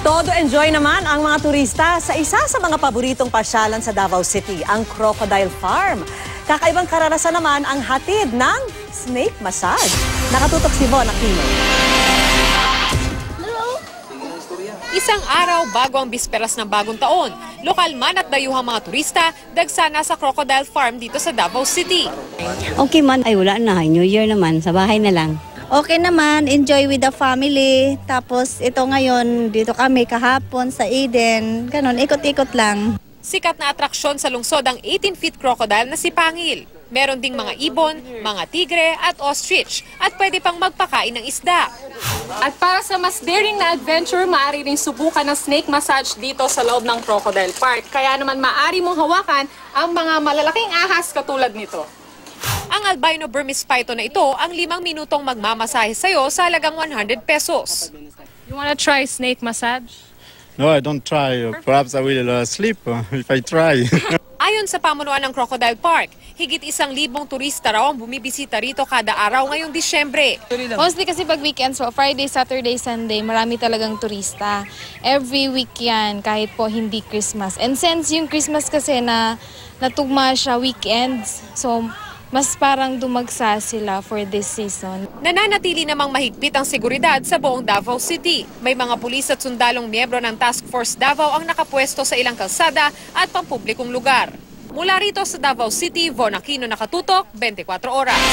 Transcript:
Todo enjoy naman ang mga turista sa isa sa mga paboritong pasyalan sa Davao City, ang Crocodile Farm. Kakaibang karanasan naman ang hatid ng snake massage. Nakatutok si Von Aquino. Isang araw bago ang bisperas ng bagong taon, lokal man at dayuhang mga turista, dagsana sa Crocodile Farm dito sa Davao City. Okay man, ay wala na, New Year naman, sa bahay na lang. Okay naman, enjoy with the family. Tapos ito ngayon, dito kami kahapon sa Eden. Ganon, ikot-ikot lang. Sikat na atraksyon sa lungsod ang 18-feet crocodile na si Pangil. Meron ding mga ibon, mga tigre at ostrich at pwede pang magpakain ng isda. At para sa mas daring na adventure, maaari ring subukan ng snake massage dito sa loob ng Crocodile Park. Kaya naman maaari mong hawakan ang mga malalaking ahas katulad nito. Ang albino Burmese python na ito ang 5 minutong magmamasahe sa'yo sa halagang 100 pesos. You wanna try snake massage? No, I don't try. Perhaps I will sleep if I try. Ayon sa pamunuan ng Crocodile Park, higit 1,000 turista raw ang bumibisita rito kada araw ngayong Disyembre. Mostly kasi pag weekends po, Friday, Saturday, Sunday, marami talagang turista. Every week yan, kahit po hindi Christmas. And since yung Christmas kasi na natugma siya weekends, so mas parang dumagsa sila for this season. Nananatili namang mahigpit ang seguridad sa buong Davao City. May mga pulis at sundalong miyembro ng Task Force Davao ang nakapwesto sa ilang kalsada at pampublikong lugar. Mula rito sa Davao City, Von Aquino, nakatutok, 24 oras.